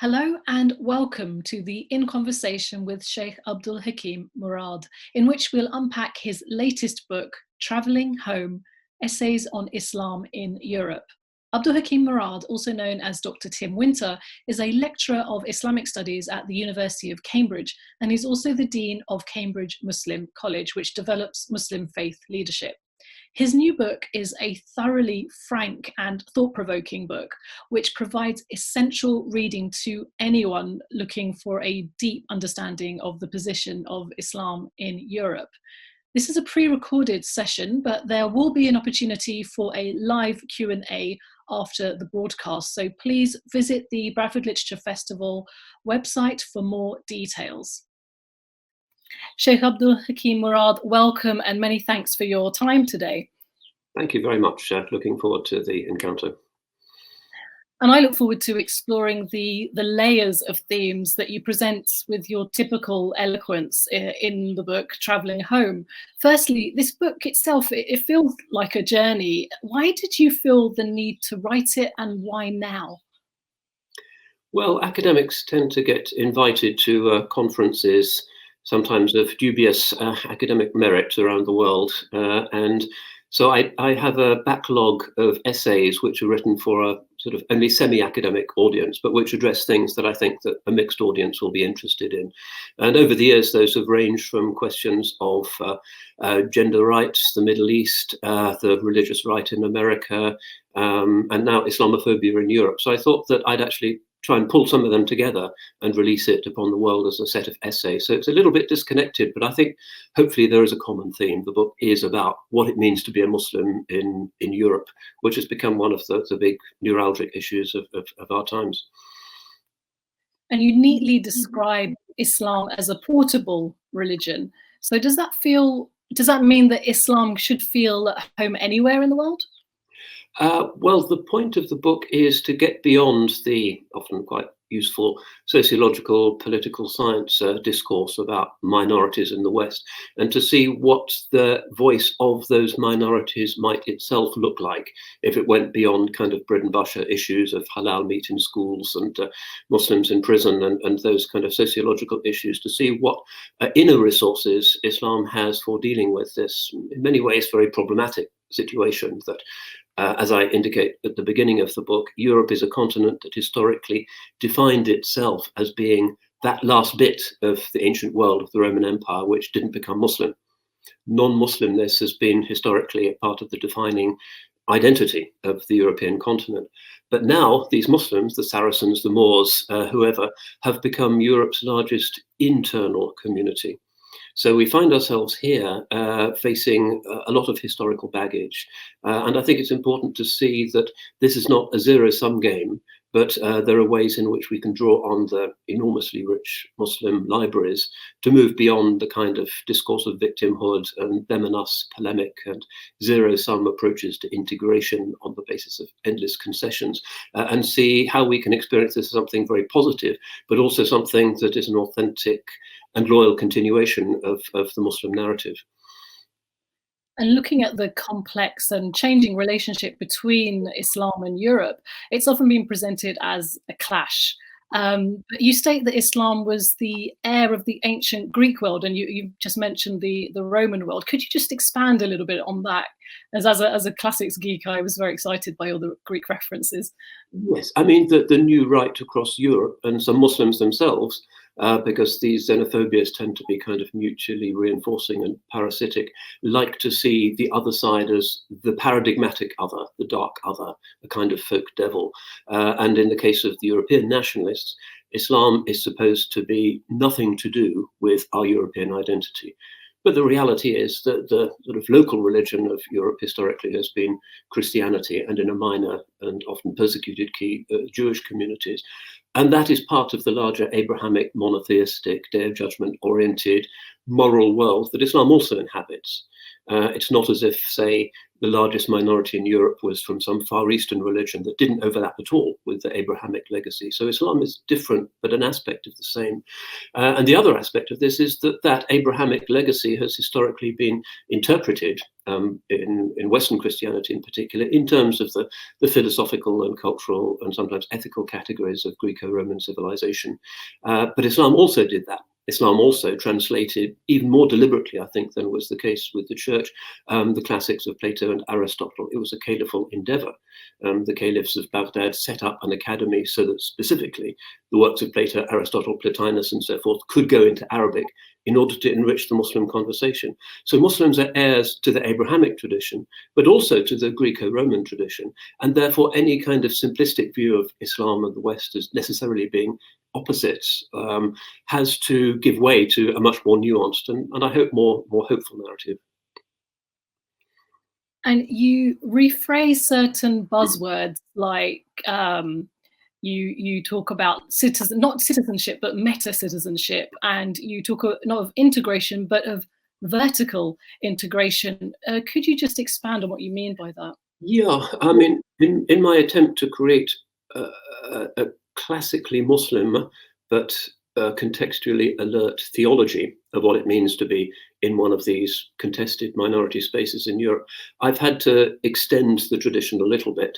Hello and welcome to the In Conversation with Shaykh Abdal Hakim Murad, in which we'll unpack his latest book, Travelling Home, Essays on Islam in Europe. Abdul Hakim Murad, also known as Dr. Tim Winter, is a lecturer of Islamic studies at the University of Cambridge, and he's also the Dean of Cambridge Muslim College, which develops Muslim faith leadership. His new book is a thoroughly frank and thought-provoking book, which provides essential reading to anyone looking for a deep understanding of the position of Islam in Europe. This is a pre-recorded session, but there will be an opportunity for a live Q&A after the broadcast. So please visit the Bradford Literature Festival website for more details. Shaykh Abdal Hakim Murad, welcome and many thanks for your time today. Thank you very much. Looking forward to the encounter. And I look forward to exploring the layers of themes that you present with your typical eloquence in the book, Travelling Home. Firstly, this book itself, it feels like a journey. Why did you feel the need to write it and why now? Well, academics tend to get invited to conferences, sometimes of dubious academic merit around the world. And so I have a backlog of essays which are written for a sort of only semi-academic audience, but which address things that I think that a mixed audience will be interested in. And over the years, those have ranged from questions of gender rights, the Middle East, the religious right in America, and now Islamophobia in Europe. So I thought that I'd actually try and pull some of them together and release it upon the world as a set of essays. So it's a little bit disconnected, but I think hopefully there is a common theme. The book is about what it means to be a Muslim in Europe, which has become one of the big neuralgic issues of our times. And you neatly describe Islam as a portable religion. So does that mean that Islam should feel at home anywhere in the world? Well, the point of the book is to get beyond the often quite useful sociological, political science discourse about minorities in the West, and to see what the voice of those minorities might itself look like if it went beyond kind of bread and butter issues of halal meat in schools and Muslims in prison and those kind of sociological issues, to see what inner resources Islam has for dealing with this, in many ways, very problematic situation that as I indicate at the beginning of the book, Europe is a continent that historically defined itself as being that last bit of the ancient world of the Roman Empire, which didn't become Muslim. Non-Muslimness has been historically a part of the defining identity of the European continent. But now these Muslims, the Saracens, the Moors, whoever, have become Europe's largest internal community. So we find ourselves here facing a lot of historical baggage. And I think it's important to see that this is not a zero-sum game, but there are ways in which we can draw on the enormously rich Muslim libraries to move beyond the kind of discourse of victimhood and them and us polemic and zero-sum approaches to integration on the basis of endless concessions, and see how we can experience this as something very positive, but also something that is an authentic and loyal continuation of the Muslim narrative. And looking at the complex and changing relationship between Islam and Europe, it's often been presented as a clash. But you state that Islam was the heir of the ancient Greek world, and you just mentioned the Roman world. Could you just expand a little bit on that? As a classics geek, I was very excited by all the Greek references. Yes, I mean, the new right across Europe, and some Muslims themselves, because these xenophobias tend to be kind of mutually reinforcing and parasitic, like to see the other side as the paradigmatic other, the dark other, a kind of folk devil. And in the case of the European nationalists, Islam is supposed to be nothing to do with our European identity. But the reality is that the sort of local religion of Europe historically has been Christianity, and in a minor and often persecuted key Jewish communities. And that is part of the larger Abrahamic, monotheistic, Day of Judgment oriented moral world that Islam also inhabits. It's not as if, say, the largest minority in Europe was from some Far Eastern religion that didn't overlap at all with the Abrahamic legacy. So Islam is different, but an aspect of the same. And the other aspect of this is that that Abrahamic legacy has historically been interpreted in Western Christianity in particular, in terms of the philosophical and cultural and sometimes ethical categories of Greco-Roman civilization. But Islam also did that. Islam also translated, even more deliberately, I think, than was the case with the church, the classics of Plato and Aristotle. It was a caliphal endeavor. The caliphs of Baghdad set up an academy so that specifically the works of Plato, Aristotle, Plotinus, and so forth could go into Arabic in order to enrich the Muslim conversation. So Muslims are heirs to the Abrahamic tradition, but also to the Greco-Roman tradition. And therefore, any kind of simplistic view of Islam and the West as necessarily being opposites has to give way to a much more nuanced and I hope more hopeful narrative. And you rephrase certain buzzwords like you talk about not citizenship, but meta citizenship, and you talk not of integration, but of vertical integration. Could you just expand on what you mean by that? Yeah, I mean, in my attempt to create a classically Muslim, but contextually alert theology of what it means to be in one of these contested minority spaces in Europe, I've had to extend the tradition a little bit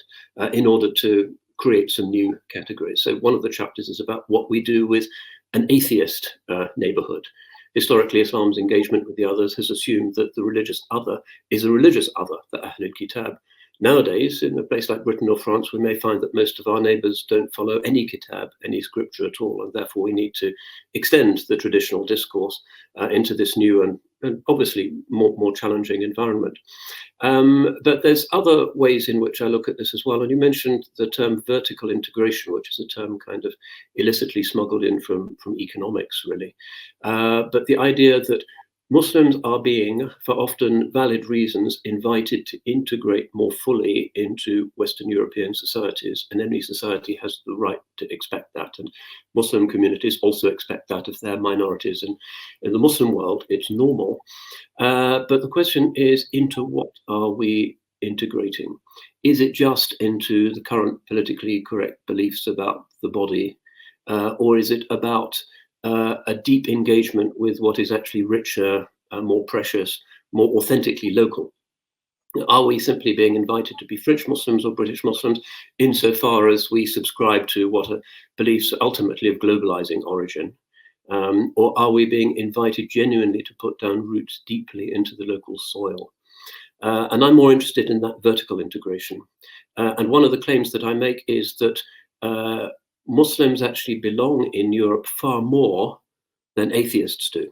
in order to create some new categories. So one of the chapters is about what we do with an atheist neighborhood. Historically, Islam's engagement with the others has assumed that the religious other is a religious other, the Ahlul Kitab. Nowadays, in a place like Britain or France, we may find that most of our neighbours don't follow any kitab, any scripture at all, and therefore we need to extend the traditional discourse into this new and obviously more challenging environment. But there's other ways in which I look at this as well, and you mentioned the term vertical integration, which is a term kind of illicitly smuggled in from economics, really. But the idea that Muslims are being, for often valid reasons, invited to integrate more fully into Western European societies, and any society has the right to expect that. And Muslim communities also expect that of their minorities. And in the Muslim world, it's normal. But the question is, into what are we integrating? Is it just into the current politically correct beliefs about the body, or is it about a deep engagement with what is actually richer, more precious, more authentically local? Are we simply being invited to be French Muslims or British Muslims insofar as we subscribe to what are beliefs ultimately of globalizing origin? Or are we being invited genuinely to put down roots deeply into the local soil? And I'm more interested in that vertical integration. And one of the claims that I make is that Muslims actually belong in Europe far more than atheists do,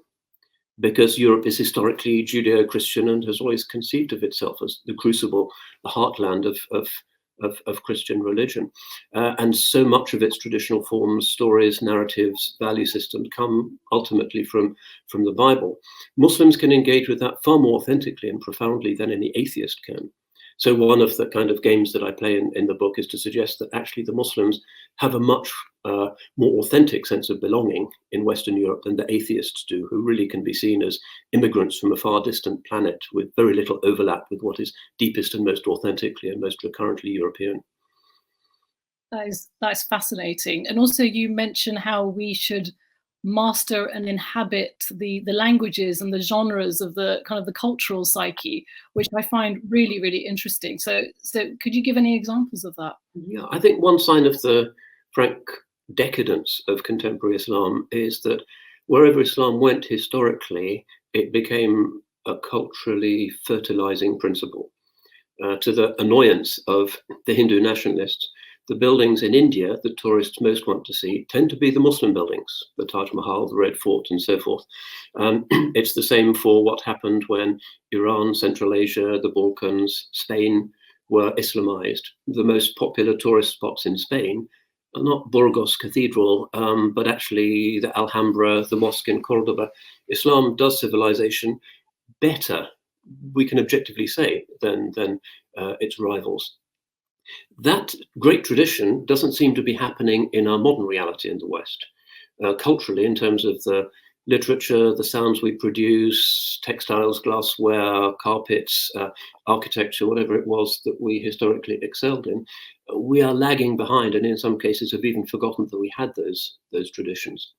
because Europe is historically Judeo-Christian and has always conceived of itself as the crucible, the heartland of Christian religion. And so much of its traditional forms, stories, narratives, value systems come ultimately from the Bible. Muslims can engage with that far more authentically and profoundly than any atheist can. So one of the kind of games that I play in the book is to suggest that actually the Muslims have a much more authentic sense of belonging in Western Europe than the atheists do, who really can be seen as immigrants from a far distant planet with very little overlap with what is deepest and most authentically and most recurrently European. That's fascinating. And also you mention how we should master and inhabit the languages and the genres of the kind of the cultural psyche, which I find really, really interesting. So could you give any examples of that? Yeah, I think one sign of the frank decadence of contemporary Islam is that wherever Islam went historically, it became a culturally fertilizing principle. To the annoyance of the Hindu nationalists, the buildings in India that tourists most want to see tend to be the Muslim buildings, the Taj Mahal, the Red Fort, and so forth. It's the same for what happened when Iran, Central Asia, the Balkans, Spain were Islamized. The most popular tourist spots in Spain are not Burgos Cathedral, but actually the Alhambra, the mosque in Cordoba. Islam does civilization better, we can objectively say, than its rivals. That great tradition doesn't seem to be happening in our modern reality in the West. Culturally, in terms of the literature, the sounds we produce, textiles, glassware, carpets, architecture, whatever it was that we historically excelled in, we are lagging behind, and in some cases have even forgotten that we had those traditions.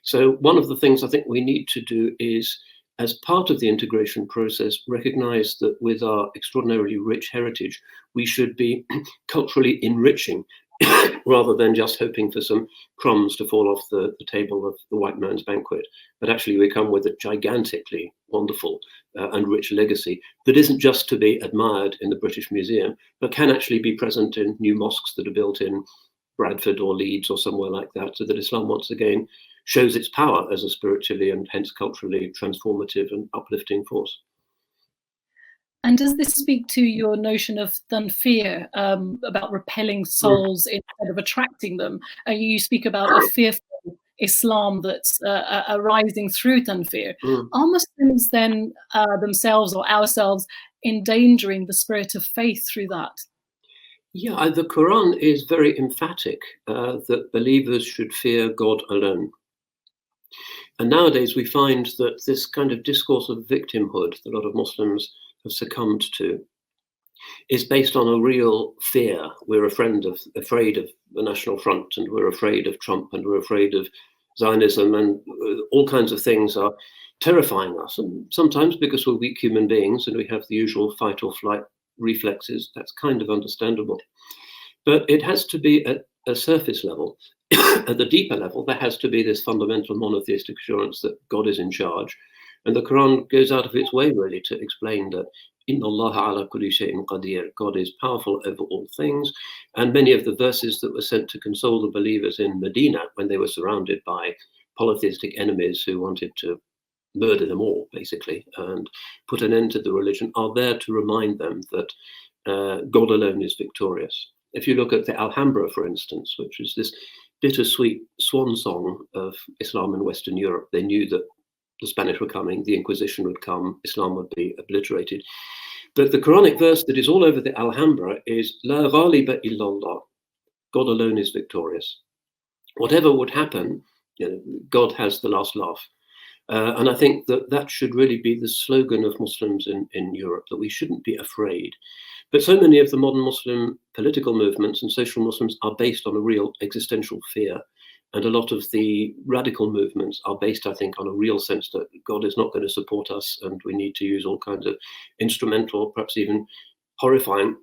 So one of the things I think we need to do is, as part of the integration process, recognize that with our extraordinarily rich heritage, we should be culturally enriching rather than just hoping for some crumbs to fall off the table of the white man's banquet. But actually we come with a gigantically wonderful and rich legacy that isn't just to be admired in the British Museum, but can actually be present in new mosques that are built in Bradford or Leeds or somewhere like that, so that Islam once again shows its power as a spiritually and hence culturally transformative and uplifting force. And does this speak to your notion of tanfir, about repelling souls instead of attracting them? You speak about a fearful Islam that's arising through tanfir. Are Muslims then themselves or ourselves endangering the spirit of faith through that? Yeah, the Quran is very emphatic that believers should fear God alone. And nowadays we find that this kind of discourse of victimhood that a lot of Muslims have succumbed to is based on a real fear. We're afraid of the National Front, and we're afraid of Trump, and we're afraid of Zionism, and all kinds of things are terrifying us. And sometimes because we're weak human beings and we have the usual fight or flight reflexes, that's kind of understandable. But it has to be at a surface level. At the deeper level, there has to be this fundamental monotheistic assurance that God is in charge. And the Quran goes out of its way really to explain that Inna Allah ala kulli shay'in qadir, God is powerful over all things. And many of the verses that were sent to console the believers in Medina when they were surrounded by polytheistic enemies who wanted to murder them all, basically, and put an end to the religion, are there to remind them that God alone is victorious. If you look at the Alhambra, for instance, which is this bittersweet swan song of Islam in Western Europe, they knew that the Spanish were coming, the Inquisition would come, Islam would be obliterated. But the Quranic verse that is all over the Alhambra is La ghaliba illallah, God alone is victorious. Whatever would happen, God has the last laugh. And I think that that should really be the slogan of Muslims in Europe, that we shouldn't be afraid. But so many of the modern Muslim political movements and social Muslims are based on a real existential fear. And a lot of the radical movements are based, I think, on a real sense that God is not going to support us and we need to use all kinds of instrumental, perhaps even horrifying,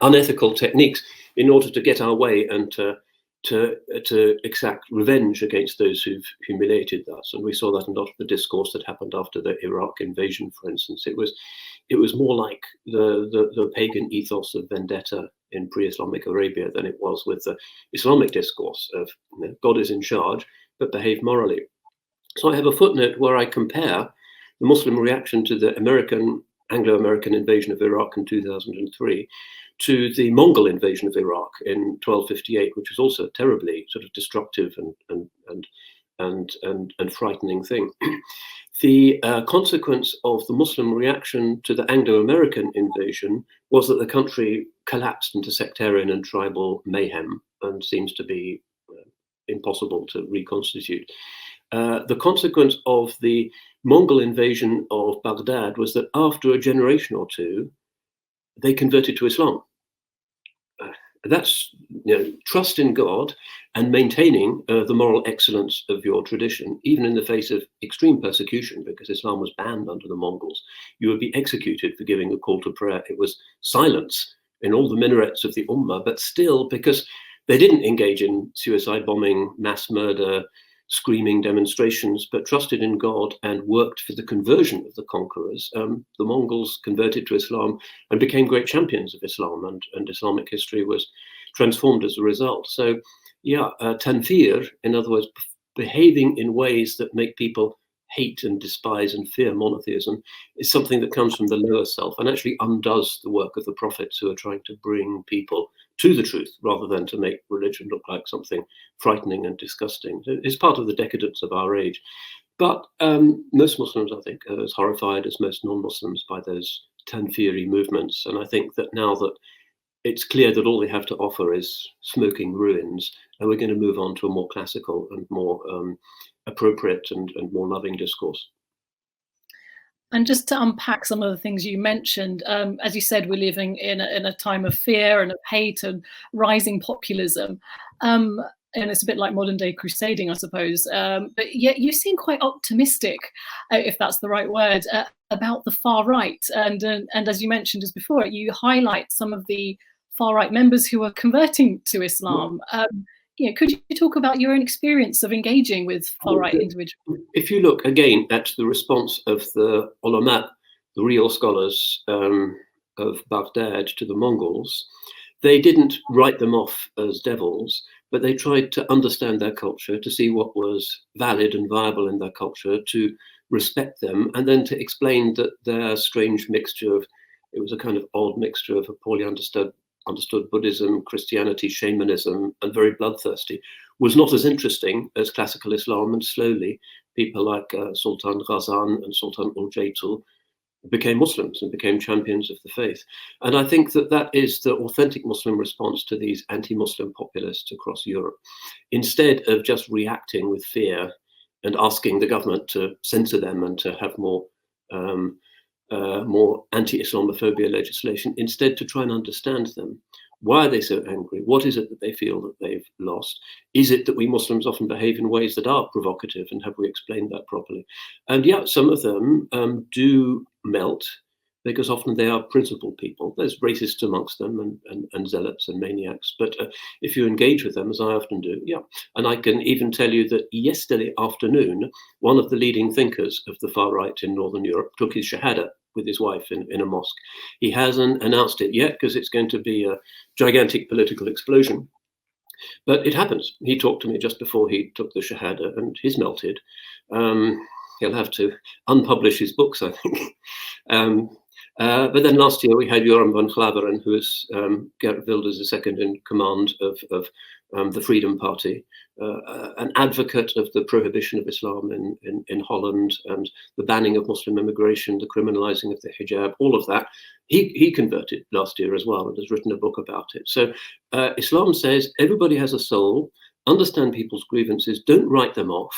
unethical techniques in order to get our way and to exact revenge against those who've humiliated us. And we saw that in a lot of the discourse that happened after the Iraq invasion, for instance. It was more like the pagan ethos of vendetta in pre-Islamic Arabia than it was with the Islamic discourse of God is in charge, but behave morally. So I have a footnote where I compare the Muslim reaction to the Anglo-American invasion of Iraq in 2003 to the Mongol invasion of Iraq in 1258, which was also a terribly sort of destructive and frightening thing. The consequence of the Muslim reaction to the Anglo-American invasion was that the country collapsed into sectarian and tribal mayhem and seems to be impossible to reconstitute. The consequence of the Mongol invasion of Baghdad was that after a generation or two, they converted to Islam. That's trust in God and maintaining the moral excellence of your tradition, even in the face of extreme persecution, because Islam was banned under the Mongols. You would be executed for giving a call to prayer. It was silence in all the minarets of the Ummah, but still, because they didn't engage in suicide bombing, mass murder, screaming demonstrations, but trusted in God and worked for the conversion of the conquerors. The Mongols converted to Islam and became great champions of Islam, and Islamic history was transformed as a result. So, tanfir, in other words, behaving in ways that make people hate and despise and fear monotheism, is something that comes from the lower self and actually undoes the work of the prophets who are trying to bring people to the truth rather than to make religion look like something frightening and disgusting. It's part of the decadence of our age. But most Muslims, I think, are as horrified as most non-Muslims by those tanfiri movements. And I think that now that it's clear that all they have to offer is smoking ruins, and we're going to move on to a more classical and more appropriate and more loving discourse. And just to unpack some of the things you mentioned, as you said, we're living in a time of fear and of hate and rising populism. And it's a bit like modern day crusading, I suppose. But yet you seem quite optimistic, if that's the right word, about the far right. And as you mentioned just before, you highlight some of the far right members who are converting to Islam. Could you talk about your own experience of engaging with far right individuals? If you look again at the response of the ulama, the real scholars of Baghdad to the Mongols, they didn't write them off as devils, but they tried to understand their culture, to see what was valid and viable in their culture, to respect them, and then to explain that their strange mixture of, it was a kind of odd mixture of a poorly understood Buddhism, Christianity, shamanism, and very bloodthirsty, was not as interesting as classical Islam. And slowly, people like Sultan Ghazan and Sultan Ul-Jaytul became Muslims and became champions of the faith. And I think that that is the authentic Muslim response to these anti-Muslim populists across Europe. Instead of just reacting with fear and asking the government to censor them and to have more anti-Islamophobia legislation, instead to try and understand them. Why are they so angry? What is it that they feel that they've lost? Is it that we Muslims often behave in ways that are provocative, and have we explained that properly? And yeah, some of them do melt, because often they are principled people. There's racists amongst them and zealots and maniacs. But if you engage with them, as I often do, yeah. And I can even tell you that yesterday afternoon, one of the leading thinkers of the far right in Northern Europe took his shahada with his wife in a mosque. He hasn't announced it yet because it's going to be a gigantic political explosion. But it happens. He talked to me just before he took the shahada, and he's melted. He'll have to unpublish his books, I think. But then last year we had Joram van Glaveren, who is Geert Wilders' second in command of the Freedom Party, an advocate of the prohibition of Islam in Holland and the banning of Muslim immigration, the criminalizing of the hijab, all of that. He converted last year as well and has written a book about it. So Islam says everybody has a soul, understand people's grievances, don't write them off,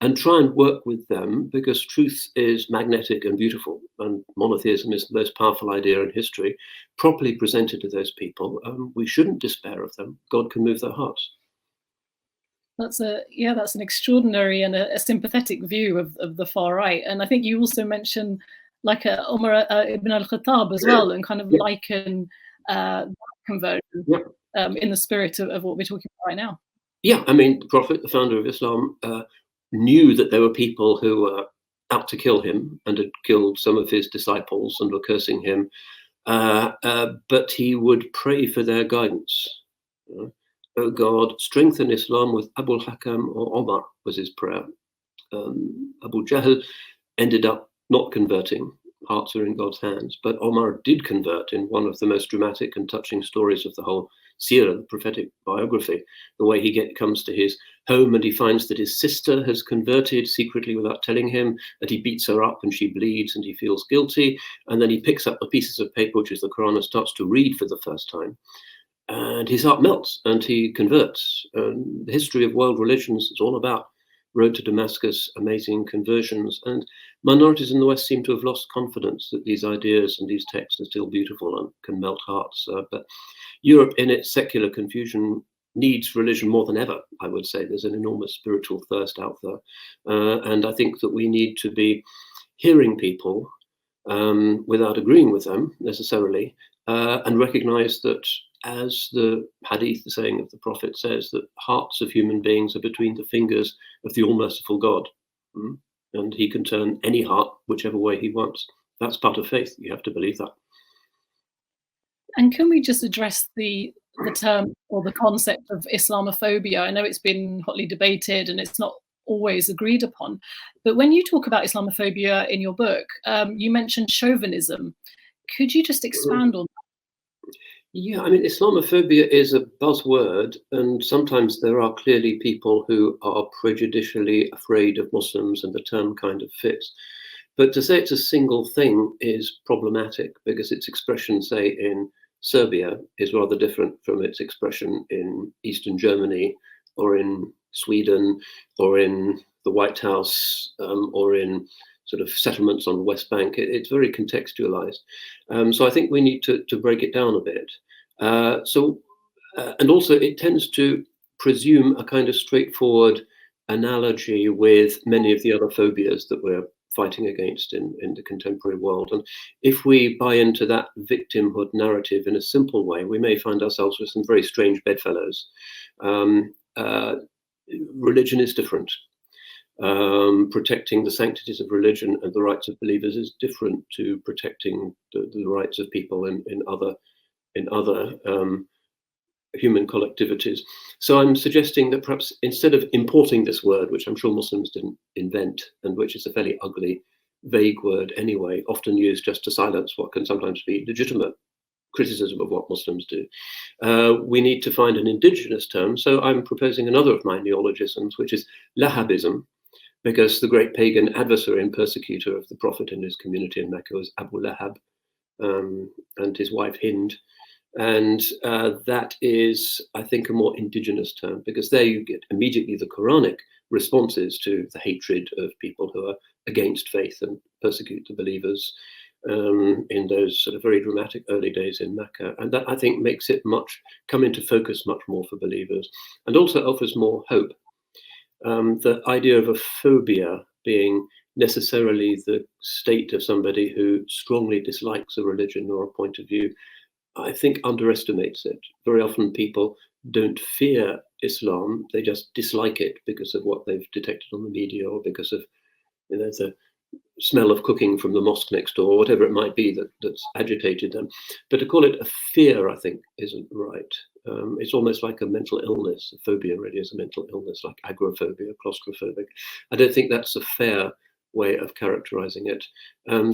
and try and work with them, because truth is magnetic and beautiful, and monotheism is the most powerful idea in history. Properly presented to those people, we shouldn't despair of them. God can move their hearts. That's an extraordinary and a sympathetic view of the far right. And I think you also mentioned like Umar ibn al-Khattab as well, and kind of liken conversion in the spirit of what we're talking about right now. Yeah, I mean, the Prophet, the founder of Islam, knew that there were people who were out to kill him and had killed some of his disciples and were cursing him, but he would pray for their guidance. Oh God, strengthen Islam with Abul Hakam or Omar, was his prayer. Abu Jahl ended up not converting. Hearts are in God's hands. But Omar did convert in one of the most dramatic and touching stories of the whole seerah, the prophetic biography. The way he comes to his home and he finds that his sister has converted secretly without telling him, and he beats her up and she bleeds and he feels guilty. And then he picks up the pieces of paper, which is the Quran, and starts to read for the first time. And his heart melts and he converts. The history of world religions is all about road to Damascus, amazing conversions, and minorities in the West seem to have lost confidence that these ideas and these texts are still beautiful and can melt hearts. But Europe, in its secular confusion, needs religion more than ever, I would say. There's an enormous spiritual thirst out there. And I think that we need to be hearing people without agreeing with them necessarily, and recognize that, as the hadith, the saying of the Prophet says, that hearts of human beings are between the fingers of the all-merciful God. And he can turn any heart whichever way he wants. That's part of faith. You have to believe that. And can we just address the term or the concept of Islamophobia? I know it's been hotly debated and it's not always agreed upon. But when you talk about Islamophobia in your book, you mentioned chauvinism. Could you just expand on that? Yeah, I mean, Islamophobia is a buzzword, and sometimes there are clearly people who are prejudicially afraid of Muslims, and the term kind of fits. But to say it's a single thing is problematic, because its expression, say, in Serbia is rather different from its expression in Eastern Germany or in Sweden or in the White House or in sort of settlements on the West Bank. It's very contextualized. So I think we need to break it down a bit. And also it tends to presume a kind of straightforward analogy with many of the other phobias that we're fighting against in the contemporary world. And if we buy into that victimhood narrative in a simple way, we may find ourselves with some very strange bedfellows. Religion is different. Protecting the sanctities of religion and the rights of believers is different to protecting the rights of people in other human collectivities. So I'm suggesting that perhaps instead of importing this word, which I'm sure Muslims didn't invent, and which is a fairly ugly, vague word anyway, often used just to silence what can sometimes be legitimate criticism of what Muslims do, we need to find an indigenous term. So I'm proposing another of my neologisms, which is Lahabism, because the great pagan adversary and persecutor of the Prophet and his community in Mecca was Abu Lahab, and his wife Hind. And that is, I think, a more indigenous term, because there you get immediately the Quranic responses to the hatred of people who are against faith and persecute the believers in those sort of very dramatic early days in Mecca. And that, I think, makes it come into focus much more for believers, and also offers more hope. The idea of a phobia being necessarily the state of somebody who strongly dislikes a religion or a point of view, I think underestimates it. Very often people don't fear Islam, they just dislike it because of what they've detected on the media, or because of the smell of cooking from the mosque next door, or whatever it might be that's agitated them. But to call it a fear, I think, isn't right. It's almost like a mental illness. A phobia really is a mental illness, like agoraphobia, claustrophobic. I don't think that's a fair way of characterizing it.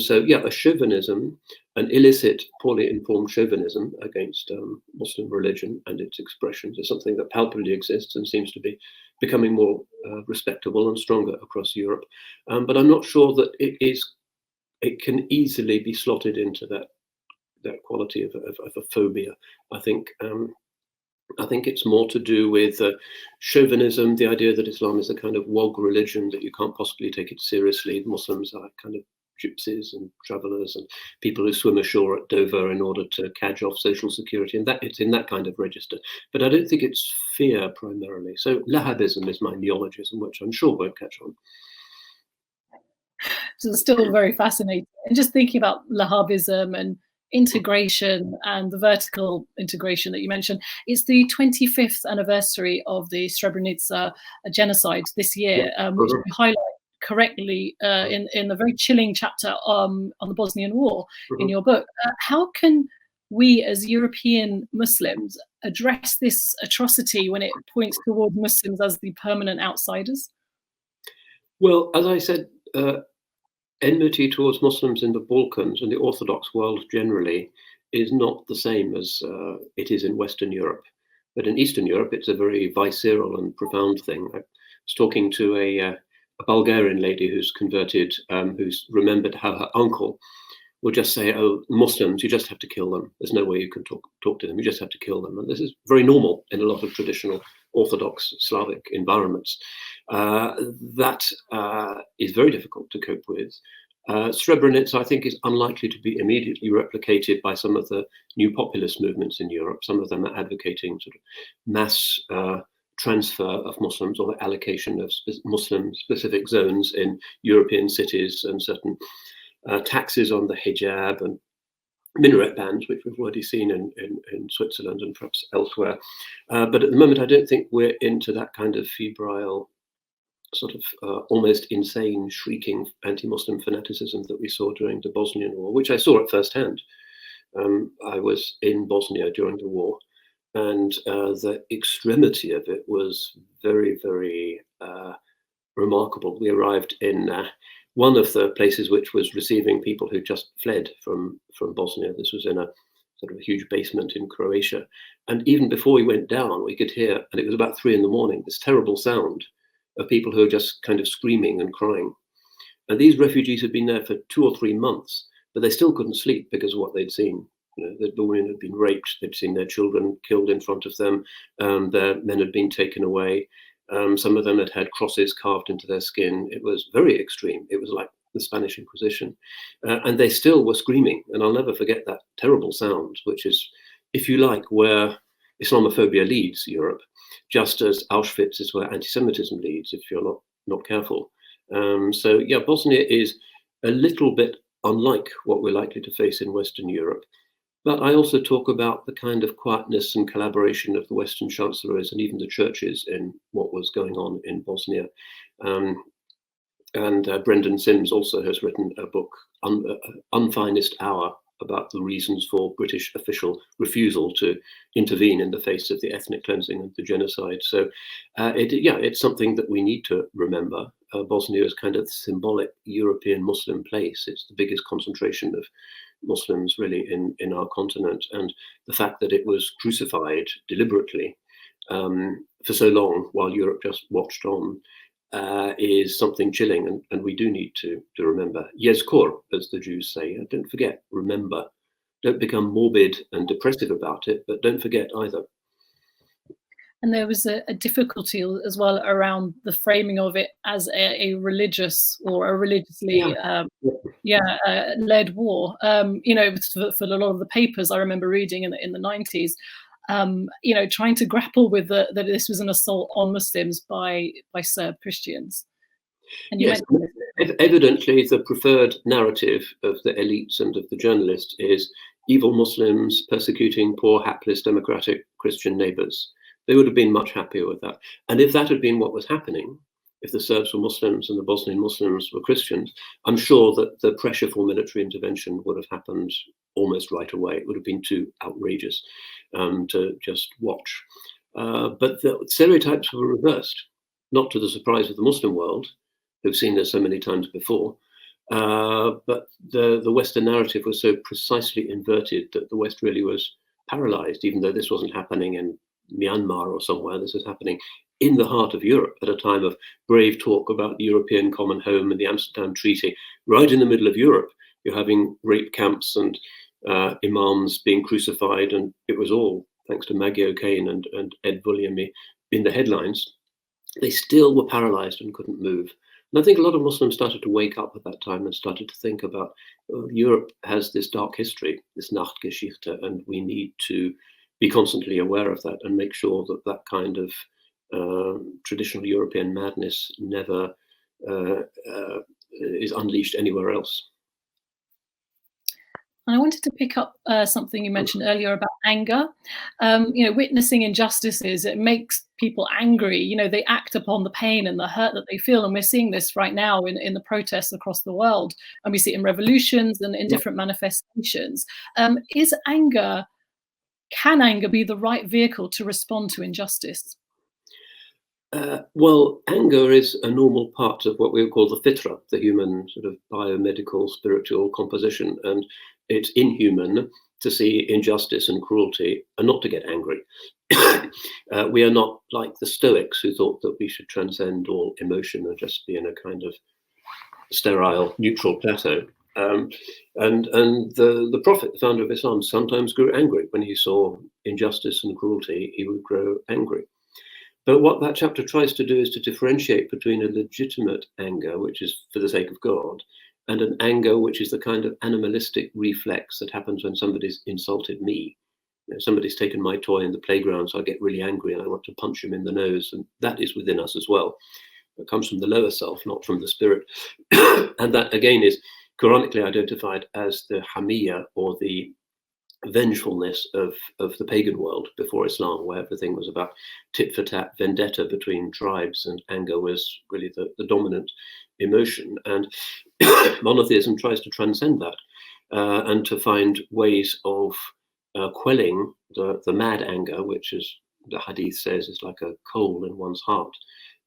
So yeah, a chauvinism, an illicit, poorly informed chauvinism against Muslim religion and its expressions, is something that palpably exists and seems to be becoming more respectable and stronger across Europe. But I'm not sure that it can easily be slotted into that quality of a phobia. I think it's more to do with chauvinism, the idea that Islam is a kind of wog religion, that you can't possibly take it seriously. Muslims are kind of gypsies and travelers and people who swim ashore at Dover in order to cadge off social security, and that it's in that kind of register. But I don't think it's fear primarily. So Lahabism is my neologism, which I'm sure won't catch on. So it's still very fascinating. And just thinking about Lahabism and integration and the vertical integration that you mentioned, it's the 25th anniversary of the Srebrenica genocide this year, which you highlight correctly in a very chilling chapter on the Bosnian War in your book. How can we as European Muslims address this atrocity when it points toward Muslims as the permanent outsiders? Well, as I said, enmity towards Muslims in the Balkans and the Orthodox world generally is not the same as it is in Western Europe. But in Eastern Europe, it's a very visceral and profound thing. I was talking to a Bulgarian lady who's converted, who's remembered how her uncle would just say, "Oh, Muslims, you just have to kill them. There's no way you can talk to them. You just have to kill them." And this is very normal in a lot of traditional Orthodox Slavic environments. That is very difficult to cope with. Srebrenica, I think, is unlikely to be immediately replicated by some of the new populist movements in Europe. Some of them are advocating sort of mass transfer of Muslims, or the allocation of Muslim-specific zones in European cities, and certain taxes on the hijab and minaret bans, which we've already seen in Switzerland and perhaps elsewhere. But at the moment, I don't think we're into that kind of febrile, sort of almost insane, shrieking anti-Muslim fanaticism that we saw during the Bosnian War, which I saw at first hand. I was in Bosnia during the war, and the extremity of it was very, very remarkable. We arrived in one of the places which was receiving people who just fled from Bosnia. This was in a sort of a huge basement in Croatia. And even before we went down, we could hear, and it was about 3 a.m, this terrible sound of people who were just kind of screaming and crying. And these refugees had been there for 2 or 3 months, but they still couldn't sleep because of what they'd seen. The women had been raped, they'd seen their children killed in front of them, their men had been taken away. Some of them had had crosses carved into their skin. It was very extreme. It was like the Spanish Inquisition. And they still were screaming. And I'll never forget that terrible sound, which is, if you like, where Islamophobia leads Europe, just as Auschwitz is where anti-Semitism leads, if you're not careful. So yeah, Bosnia is a little bit unlike what we're likely to face in Western Europe. But I also talk about the kind of quietness and collaboration of the Western chancelleries and even the churches in what was going on in Bosnia. Brendan Sims also has written a book, Unfinest Hour, about the reasons for British official refusal to intervene in the face of the ethnic cleansing and the genocide. So it's something that we need to remember. Bosnia is kind of symbolic European Muslim place. It's the biggest concentration of Muslims really in our continent. And the fact that it was crucified deliberately for so long while Europe just watched on is something chilling, and we do need to remember. Yezkor, as the Jews say, don't forget, remember. Don't become morbid and depressive about it, but don't forget either. And there was a difficulty as well around the framing of it as a religious or a religiously led war. For a lot of the papers I remember reading in the 90s, trying to grapple with that this was an assault on Muslims by Serb Christians. And yes, evidently the preferred narrative of the elites and of the journalists is evil Muslims persecuting poor, hapless, democratic Christian neighbours. They would have been much happier with that. And if that had been what was happening, if the Serbs were Muslims and the Bosnian Muslims were Christians, I'm sure that the pressure for military intervention would have happened almost right away. It would have been too outrageous to just watch. But the stereotypes were reversed, not to the surprise of the Muslim world, who've seen this so many times before. But the Western narrative was so precisely inverted that the West really was paralyzed, even though this wasn't happening in Myanmar or somewhere. This was happening in the heart of Europe at a time of brave talk about the European common home and the Amsterdam Treaty. Right in the middle of Europe, you're having rape camps and imams being crucified, and it was all thanks to Maggie O'Kane and Ed Bullamy in the headlines. They still were paralyzed and couldn't move. And I think a lot of Muslims started to wake up at that time and started to think about, Europe has this dark history, this Nachtgeschichte, and we need to be constantly aware of that and make sure that that kind of traditional European madness never is unleashed anywhere else. I wanted to pick up something you mentioned earlier about anger. Witnessing injustices, it makes people angry. They act upon the pain and the hurt that they feel. And we're seeing this right now in the protests across the world. And we see it in revolutions and in different manifestations. Can anger be the right vehicle to respond to injustice? Well, anger is a normal part of what we would call the fitra, the human sort of biomedical, spiritual composition. And it's inhuman to see injustice and cruelty and not to get angry. We are not like the Stoics, who thought that we should transcend all emotion and just be in a kind of sterile, neutral plateau. And the Prophet, the founder of Islam, sometimes grew angry. When he saw injustice and cruelty, he would grow angry. But what that chapter tries to do is to differentiate between a legitimate anger, which is for the sake of God, and an anger which is the kind of animalistic reflex that happens when somebody's insulted me. Somebody's taken my toy in the playground, so I get really angry and I want to punch him in the nose. And that is within us as well. It comes from the lower self, not from the spirit. And that, again, is Quranically identified as the hamiyya, or the vengefulness of the pagan world before Islam, where everything was about tit for tat vendetta between tribes, and anger was really the dominant emotion. And monotheism tries to transcend that and to find ways of quelling the mad anger, which, is the hadith says, is like a coal in one's heart,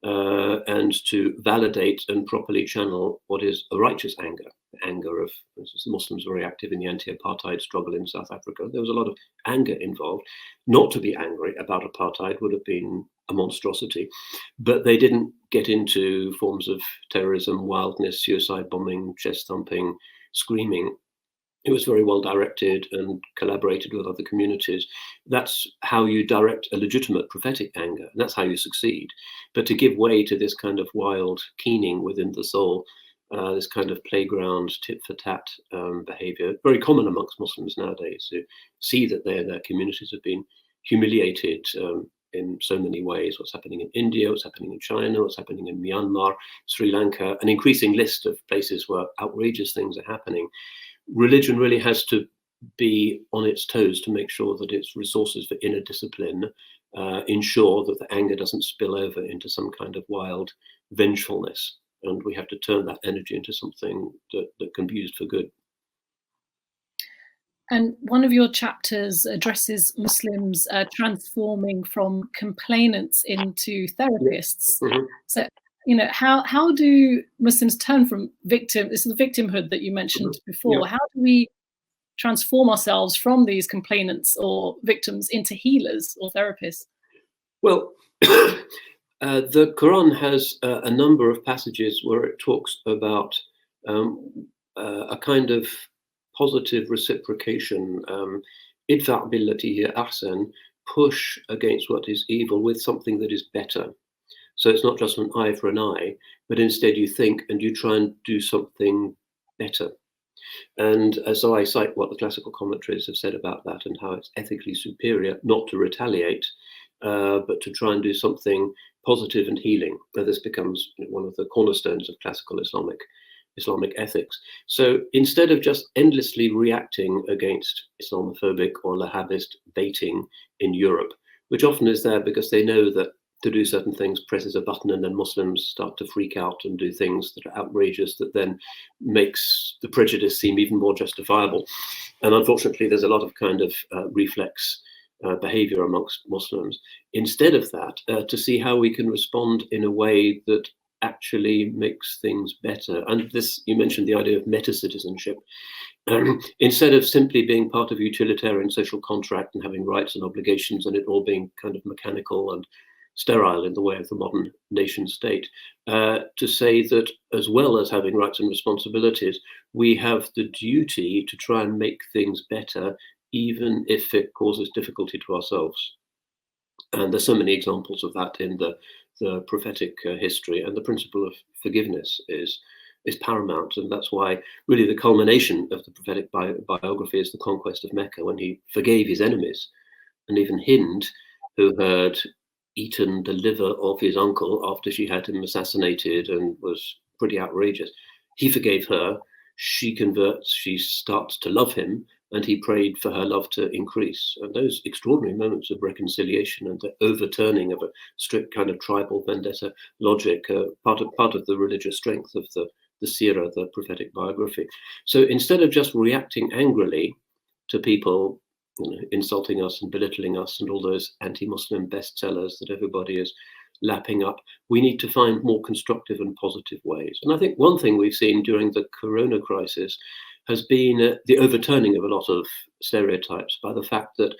and to validate and properly channel what is a righteous anger. The anger of, for instance, the Muslims were very active in the anti-apartheid struggle in South Africa. There was a lot of anger involved. Not to be angry about apartheid would have been a monstrosity, but they didn't get into forms of terrorism, wildness, suicide bombing, chest thumping, screaming. It was very well directed and collaborated with other communities. That's how you direct a legitimate prophetic anger, and that's how you succeed. But to give way to this kind of wild keening within the soul, this kind of playground tit for tat behavior, very common amongst Muslims nowadays, who see that their communities have been humiliated in so many ways. What's happening in India, what's happening in China, what's happening in Myanmar, Sri Lanka, an increasing list of places where outrageous things are happening. Religion really has to be on its toes to make sure that its resources for inner discipline ensure that the anger doesn't spill over into some kind of wild vengefulness. And we have to turn that energy into something that can be used for good. And one of your chapters addresses Muslims transforming from complainants into therapists. Mm-hmm. So, how do Muslims turn from victim? This is the victimhood that you mentioned before. Yeah. How do we transform ourselves from these complainants or victims into healers or therapists? Well, the Quran has a number of passages where it talks about a kind of positive reciprocation. Idfa' billati hiya ahsan, push against what is evil with something that is better. So it's not just an eye for an eye, but instead you think and you try and do something better. And so I cite what the classical commentaries have said about that and how it's ethically superior not to retaliate, but to try and do something positive and healing. Now, this becomes one of the cornerstones of classical Islamic ethics. So instead of just endlessly reacting against Islamophobic or Wahhabist baiting in Europe, which often is there because they know that to do certain things presses a button and then Muslims start to freak out and do things that are outrageous that then makes the prejudice seem even more justifiable. And unfortunately, there's a lot of kind of reflex behavior amongst Muslims. Instead of that, to see how we can respond in a way that actually makes things better. And this, you mentioned the idea of meta-citizenship. Instead of simply being part of a utilitarian social contract and having rights and obligations and it all being kind of mechanical and sterile in the way of the modern nation state, to say that as well as having rights and responsibilities, we have the duty to try and make things better, even if it causes difficulty to ourselves. And there's so many examples of that in the prophetic history, and the principle of forgiveness is paramount. And that's why really the culmination of the prophetic biography is the conquest of Mecca, when he forgave his enemies. And even Hind, who had eaten the liver of his uncle after she had him assassinated and was pretty outrageous, he forgave her. She converts, she starts to love him, and he prayed for her love to increase. And those extraordinary moments of reconciliation and the overturning of a strict kind of tribal vendetta logic, part of the religious strength of the seerah, the prophetic biography. So instead of just reacting angrily to people insulting us and belittling us and all those anti-Muslim bestsellers that everybody is lapping up, we need to find more constructive and positive ways. And I think one thing we've seen during the corona crisis has been the overturning of a lot of stereotypes by the fact that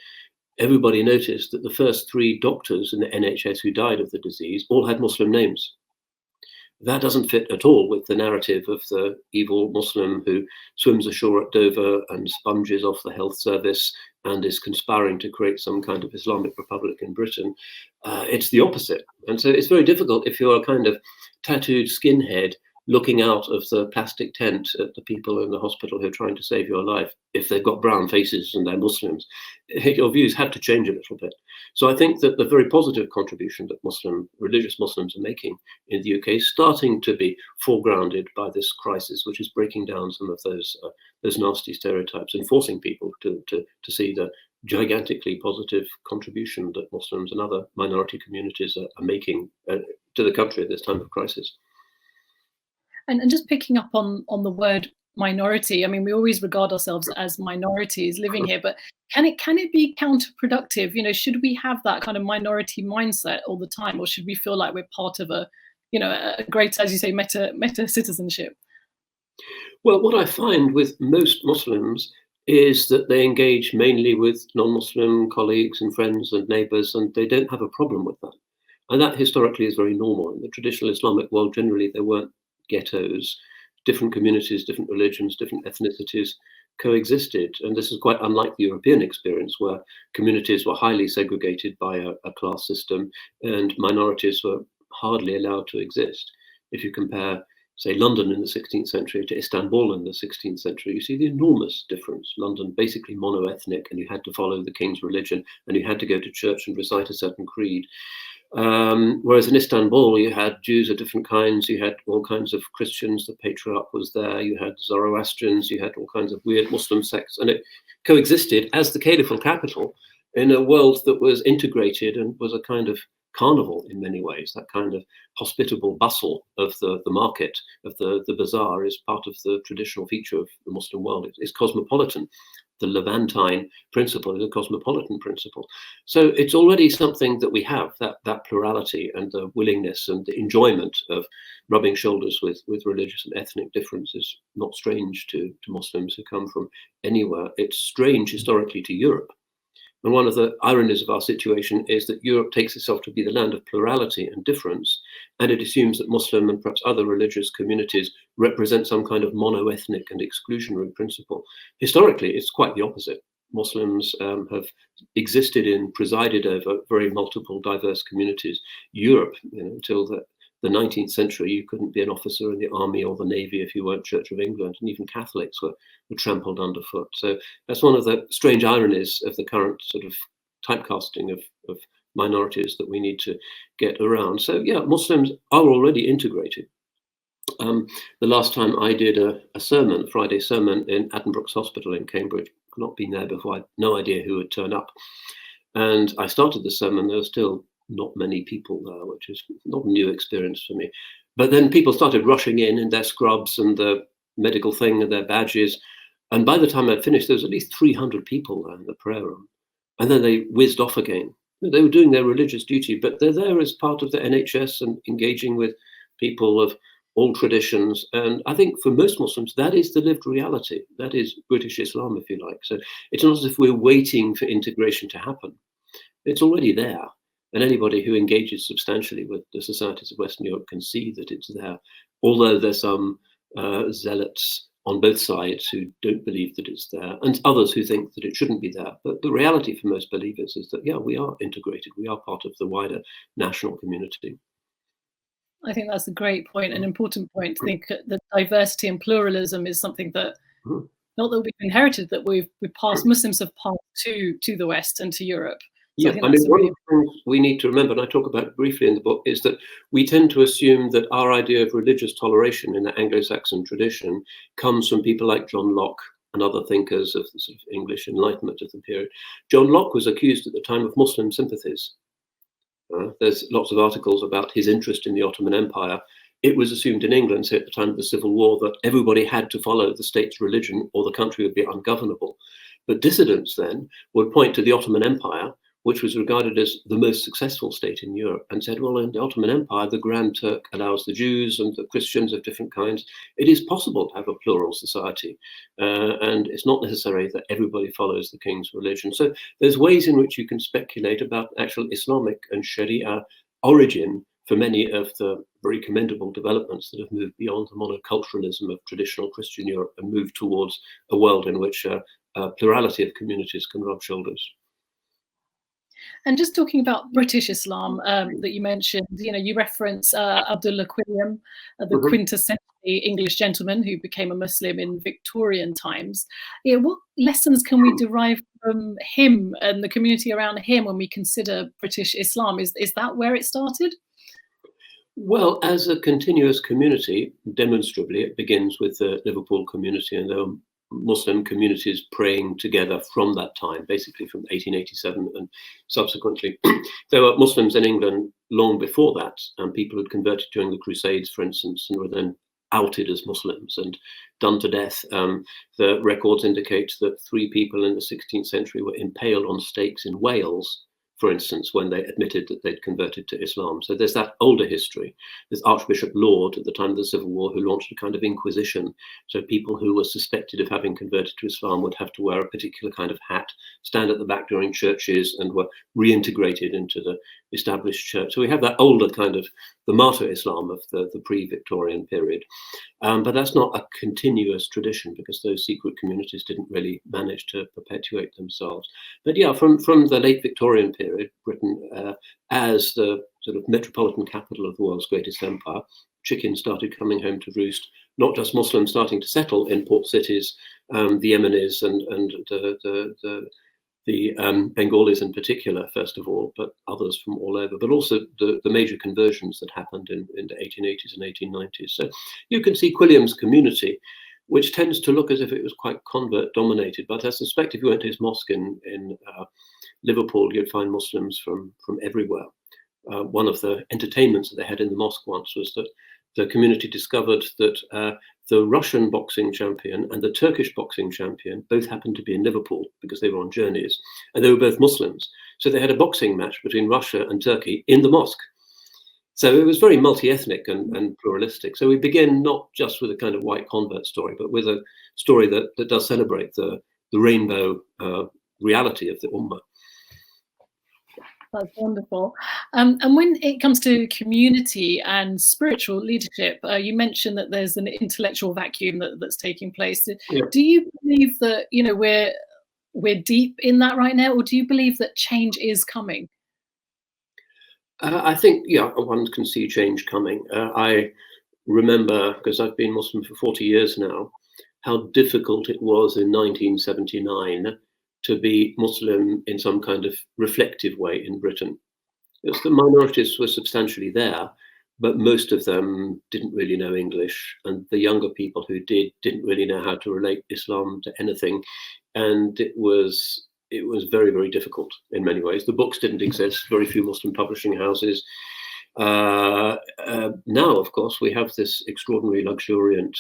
everybody noticed that the first 3 doctors in the NHS who died of the disease all had Muslim names. That doesn't fit at all with the narrative of the evil Muslim who swims ashore at Dover and sponges off the health service and is conspiring to create some kind of Islamic Republic in Britain. It's the opposite. And so it's very difficult if you're a kind of tattooed skinhead looking out of the plastic tent at the people in the hospital who are trying to save your life. If they've got brown faces and they're Muslims, your views have to change a little bit. So I think that the very positive contribution that religious Muslims are making in the UK is starting to be foregrounded by this crisis, which is breaking down some of those nasty stereotypes and forcing people to see the gigantically positive contribution that Muslims and other minority communities are making to the country at this time of crisis. And just picking up on the word minority, I mean, we always regard ourselves as minorities living here, but can it be counterproductive? Should we have that kind of minority mindset all the time, or should we feel like we're part of a great, as you say, meta citizenship? Well, what I find with most Muslims is that they engage mainly with non-Muslim colleagues and friends and neighbours, and they don't have a problem with that. And that historically is very normal. In the traditional Islamic world, generally, there weren't ghettos, different communities, different religions, different ethnicities coexisted. And this is quite unlike the European experience, where communities were highly segregated by a class system and minorities were hardly allowed to exist. If you compare, say, London in the 16th century to Istanbul in the 16th century, you see the enormous difference. London basically mono-ethnic, and you had to follow the king's religion, and you had to go to church and recite a certain creed. Whereas in Istanbul, you had Jews of different kinds, you had all kinds of Christians, the patriarch was there, you had Zoroastrians, you had all kinds of weird Muslim sects, and it coexisted as the caliphal capital in a world that was integrated and was a kind of carnival in many ways. That kind of hospitable bustle of the market, of the bazaar, is part of the traditional feature of the Muslim world. It's cosmopolitan. The Levantine principle is a cosmopolitan principle. So it's already something that we have, that plurality and the willingness and the enjoyment of rubbing shoulders with religious and ethnic differences. Not strange to Muslims who come from anywhere. It's strange historically to Europe. And one of the ironies of our situation is that Europe takes itself to be the land of plurality and difference, and it assumes that Muslim and perhaps other religious communities represent some kind of mono-ethnic and exclusionary principle. Historically, it's quite the opposite. Muslims have existed in, presided over very multiple diverse communities. Europe, until the 19th century, you couldn't be an officer in the army or the navy if you weren't Church of England, and even Catholics were trampled underfoot. So that's one of the strange ironies of the current sort of typecasting of minorities that we need to get around. So yeah, Muslims are already integrated. The last time I did a sermon, a Friday sermon in Addenbrooke's Hospital in Cambridge, I'd not been there before, I had no idea who would turn up. And I started the sermon, there were still not many people there, which is not a new experience for me. But then people started rushing in their scrubs and the medical thing and their badges. And by the time I'd finished, there was at least 300 people there in the prayer room. And then they whizzed off again. They were doing their religious duty, but they're there as part of the NHS and engaging with people of all traditions. And I think for most Muslims, that is the lived reality. That is British Islam, if you like. So it's not as if we're waiting for integration to happen. It's already there. And anybody who engages substantially with the societies of Western Europe can see that it's there, although there's some zealots on both sides who don't believe that it's there, and others who think that it shouldn't be there. But the reality for most believers is that, yeah, we are integrated. We are part of the wider national community. I think that's a great point, an important point. I think that diversity and pluralism is something that, not that we've inherited, that we've passed, Muslims have passed to the West and to Europe. So yeah, I mean, one of the things we need to remember, and I talk about it briefly in the book, is that we tend to assume that our idea of religious toleration in the Anglo-Saxon tradition comes from people like John Locke and other thinkers of the sort of English Enlightenment of the period. John Locke was accused at the time of Muslim sympathies. There's lots of articles about his interest in the Ottoman Empire. It was assumed in England, say at the time of the Civil War, that everybody had to follow the state's religion or the country would be ungovernable. But dissidents then would point to the Ottoman Empire, which was regarded as the most successful state in Europe, and said, well, in the Ottoman Empire, the Grand Turk allows the Jews and the Christians of different kinds. It is possible to have a plural society, and it's not necessary that everybody follows the king's religion. So there's ways in which you can speculate about actual Islamic and Sharia origin for many of the very commendable developments that have moved beyond the monoculturalism of traditional Christian Europe and moved towards a world in which a plurality of communities can rub shoulders. And just talking about British Islam that you mentioned, you reference Abdullah Quilliam, the quintessentially English gentleman who became a Muslim in Victorian times. What lessons can we derive from him and the community around him when we consider British Islam? Is that where it started? Well, as a continuous community, demonstrably, it begins with the Liverpool community and their Muslim communities praying together from that time, basically from 1887 and subsequently. There were Muslims in England long before that, and people had converted during the Crusades, for instance, and were then outed as Muslims and done to death. The records indicate that 3 people in the 16th century were impaled on stakes in Wales, for instance, when they admitted that they'd converted to Islam. So there's that older history. There's Archbishop Laud at the time of the Civil War who launched a kind of inquisition. So people who were suspected of having converted to Islam would have to wear a particular kind of hat, stand at the back during churches, and were reintegrated into the established church. So we have that older kind of the martyr Islam of the pre-Victorian period. But that's not a continuous tradition, because those secret communities didn't really manage to perpetuate themselves. But yeah, from the late Victorian period, Britain, as the sort of metropolitan capital of the world's greatest empire, chickens started coming home to roost. Not just Muslims starting to settle in port cities, the Yemenis and the Bengalis in particular, first of all, but others from all over, but also the major conversions that happened in the 1880s and 1890s. So you can see Quilliam's community, which tends to look as if it was quite convert dominated, but I suspect if you went to his mosque in Liverpool, you'd find Muslims from everywhere. One of the entertainments that they had in the mosque once was that the community discovered that the Russian boxing champion and the Turkish boxing champion both happened to be in Liverpool because they were on journeys, and they were both Muslims. So they had a boxing match between Russia and Turkey in the mosque. So it was very multi-ethnic and pluralistic. So we begin not just with a kind of white convert story, but with a story that does celebrate the rainbow reality of the Ummah. That's wonderful. And when it comes to community and spiritual leadership, you mentioned that there's an intellectual vacuum that's taking place. Yeah. Do you believe that, you know, we're deep in that right now, or do you believe that change is coming? I think, yeah, one can see change coming. I remember, because I've been Muslim for 40 years now, how difficult it was in 1979 to be Muslim in some kind of reflective way in Britain. It's the minorities were substantially there, but most of them didn't really know English, and the younger people who didn't really know how to relate Islam to anything, and it was very, very difficult in many ways. The books didn't exist, very few Muslim publishing houses. Now, of course, we have this extraordinary luxuriant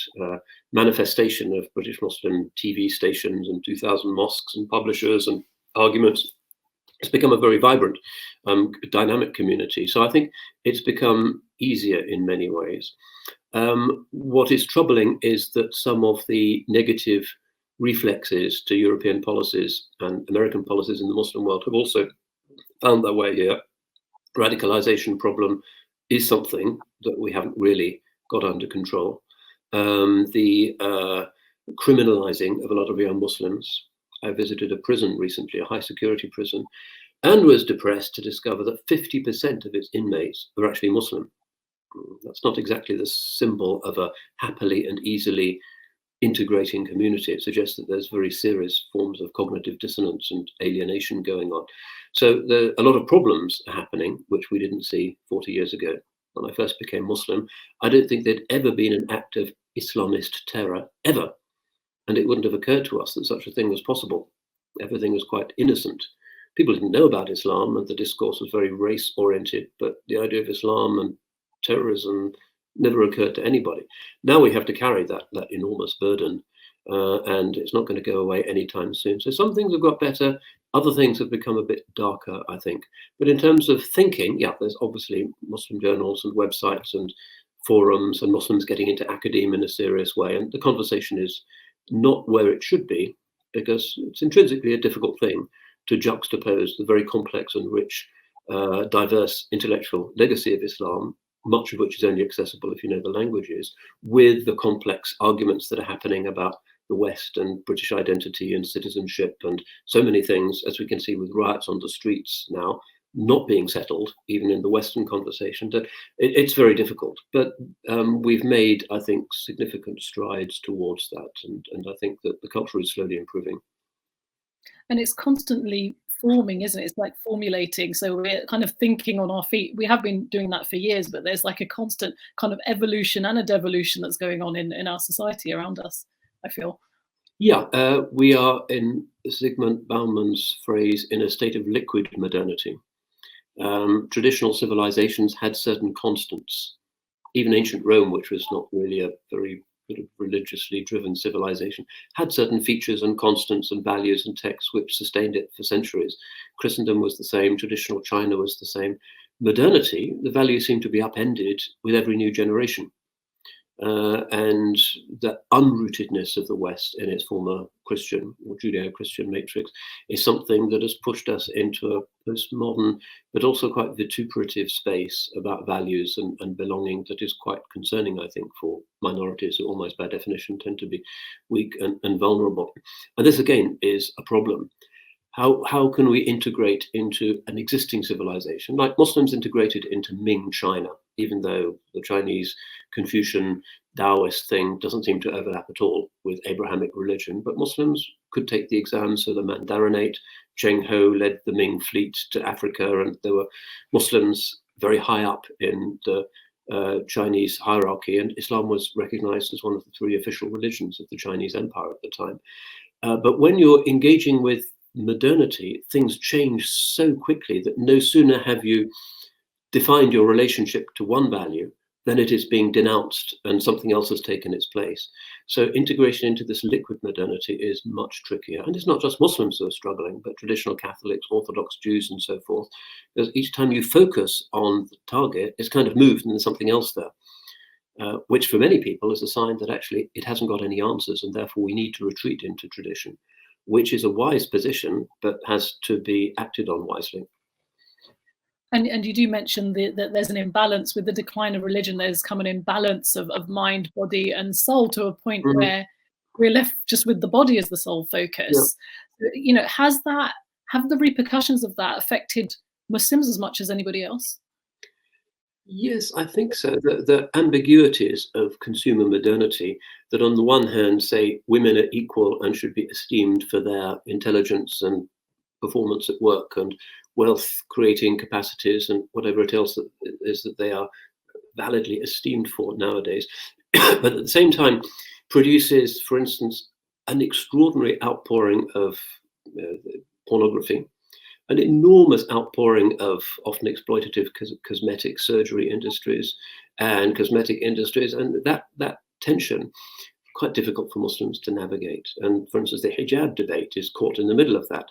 manifestation of British Muslim TV stations and 2,000 mosques and publishers and arguments. It's become a very vibrant, dynamic community. So I think it's become easier in many ways. What is troubling is that some of the negative reflexes to European policies and American policies in the Muslim world have also found their way here. Radicalization problem is something that we haven't really got under control. The criminalizing of a lot of young Muslims. I visited a prison recently, a high security prison, and was depressed to discover that 50% of its inmates were actually Muslim. That's not exactly the symbol of a happily and easily integrating community. It suggests that there's very serious forms of cognitive dissonance and alienation going on. So a lot of problems are happening, which we didn't see 40 years ago. When I first became Muslim, I don't think there'd ever been an act of Islamist terror, ever. And it wouldn't have occurred to us that such a thing was possible. Everything was quite innocent. People didn't know about Islam, and the discourse was very race-oriented, but the idea of Islam and terrorism never occurred to anybody. Now we have to carry that enormous burden, and it's not going to go away anytime soon. So some things have got better, other things have become a bit darker, I think. But in terms of thinking, yeah, there's obviously Muslim journals and websites and forums and Muslims getting into academia in a serious way, and the conversation is not where it should be, because it's intrinsically a difficult thing to juxtapose the very complex and rich, diverse intellectual legacy of Islam, much of which is only accessible if you know the languages, with the complex arguments that are happening about the West and British identity and citizenship and so many things, as we can see with riots on the streets now, not being settled, even in the Western conversation. That it's very difficult. But we've made, I think, significant strides towards that. And I think that the culture is slowly improving. And it's constantly forming, isn't it? It's like formulating. So we're kind of thinking on our feet. We have been doing that for years, but there's like a constant kind of evolution and a devolution that's going on in our society around us, I feel. Yeah, we are, in Zygmunt Bauman's phrase, in a state of liquid modernity. Traditional civilizations had certain constants. Even ancient Rome, which was not really a very sort of religiously driven civilization, had certain features and constants and values and texts which sustained it for centuries. Christendom was the same, traditional China was the same. Modernity, the values seem to be upended with every new generation. And the unrootedness of the West in its former Christian or Judeo-Christian matrix is something that has pushed us into a postmodern, but also quite vituperative space about values and belonging that is quite concerning, I think, for minorities who almost by definition tend to be weak and vulnerable. And this again is a problem. How can we integrate into an existing civilization, like Muslims integrated into Ming China, even though the Chinese Confucian Taoist thing doesn't seem to overlap at all with Abrahamic religion, but Muslims could take the exams for the Mandarinate. Cheng Ho led the Ming fleet to Africa, and there were Muslims very high up in the Chinese hierarchy, and Islam was recognized as one of the 3 official religions of the Chinese Empire at the time. But when you're engaging with modernity, things change so quickly that no sooner have you defined your relationship to one value than it is being denounced and something else has taken its place. So integration into this liquid modernity is much trickier. And it's not just Muslims who are struggling, but traditional Catholics, Orthodox Jews, and so forth. Because each time you focus on the target, it's kind of moved and there's something else there. Which for many people is a sign that actually it hasn't got any answers, and therefore we need to retreat into tradition, which is a wise position, but has to be acted on wisely. And you do mention that there's an imbalance with the decline of religion. There's come an imbalance of mind, body, and soul to a point where we're left just with the body as the sole focus. Yeah. You know, have the repercussions of that affected Muslims as much as anybody else? Yes, I think so. The ambiguities of consumer modernity that on the one hand say women are equal and should be esteemed for their intelligence and performance at work and wealth creating capacities and whatever else that is that they are validly esteemed for nowadays. But at the same time produces, for instance, an extraordinary outpouring of pornography, an enormous outpouring of often exploitative cosmetic surgery industries and cosmetic industries, and that tension quite difficult for Muslims to navigate. And for instance, the hijab debate is caught in the middle of that.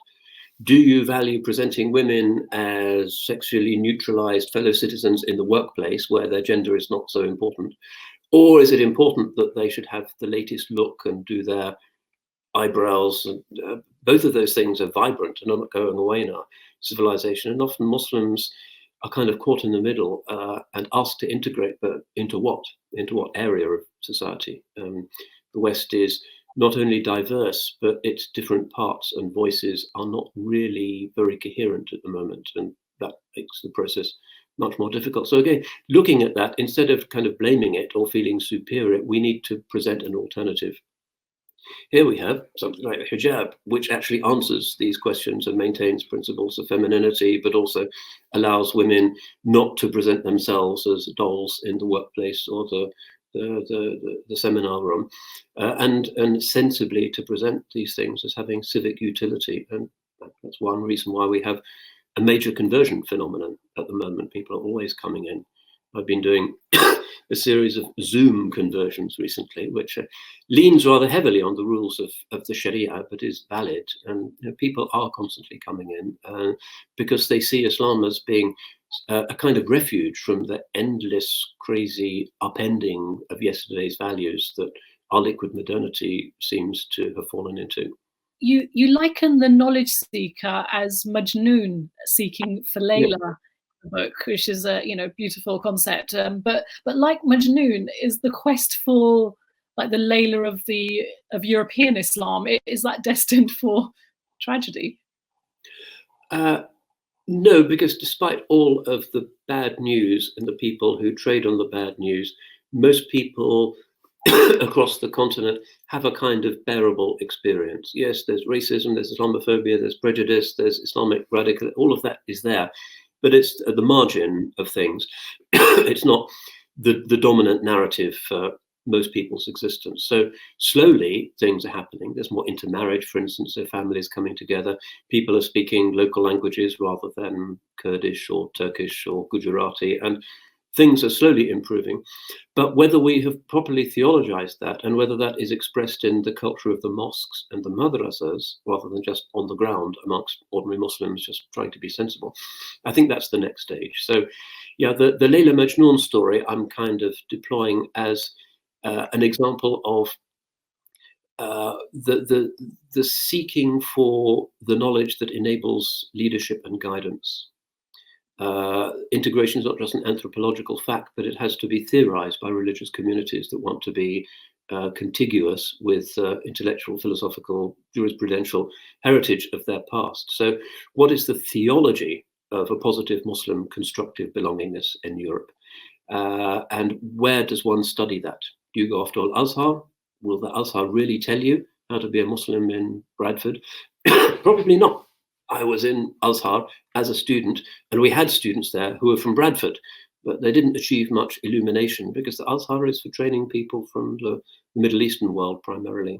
Do you value presenting women as sexually neutralized fellow citizens in the workplace where their gender is not so important? Or is it important that they should have the latest look and do their eyebrows? Both of those things are vibrant and are not going away in our civilization. And often Muslims are kind of caught in the middle and asked to integrate, but into what? Into what area of society? The West is not only diverse, but its different parts and voices are not really very coherent at the moment. And that makes the process much more difficult. So again, looking at that, instead of kind of blaming it or feeling superior, we need to present an alternative. Here we have something like hijab, which actually answers these questions and maintains principles of femininity, but also allows women not to present themselves as dolls in the workplace or the seminar room, and sensibly to present these things as having civic utility. And that's one reason why we have a major conversion phenomenon at the moment. People are always coming in. I've been doing a series of Zoom conversions recently, which leans rather heavily on the rules of the Sharia, but is valid. And people are constantly coming in because they see Islam as being a kind of refuge from the endless, crazy upending of yesterday's values that our liquid modernity seems to have fallen into. You liken the knowledge seeker as Majnun seeking for Layla. Yeah. Book, which is a beautiful concept, but like Majnun, is the quest for like the Layla of European Islam, is that destined for tragedy? No, because despite all of the bad news and the people who trade on the bad news, most people across the continent have a kind of bearable experience. Yes, there's racism, there's Islamophobia, there's prejudice, there's Islamic radical, all of that is there. But it's at the margin of things. It's not the dominant narrative for most people's existence. So slowly things are happening. There's more intermarriage, for instance, so families coming together. People are speaking local languages rather than Kurdish or Turkish or Gujarati, and things are slowly improving. But whether we have properly theologized that and whether that is expressed in the culture of the mosques and the madrasas rather than just on the ground amongst ordinary Muslims just trying to be sensible, I think that's the next stage. So yeah, the Layla Majnun story I'm kind of deploying as an example of the seeking for the knowledge that enables leadership and guidance. Integration is not just an anthropological fact, but it has to be theorized by religious communities that want to be contiguous with intellectual, philosophical, jurisprudential heritage of their past. So what is the theology of a positive Muslim constructive belongingness in Europe? And where does one study that? Do you go after Al-Azhar? Will the Azhar really tell you how to be a Muslim in Bradford? Probably not. I was in Azhar as a student, and we had students there who were from Bradford, but they didn't achieve much illumination because the Azhar is for training people from the Middle Eastern world primarily.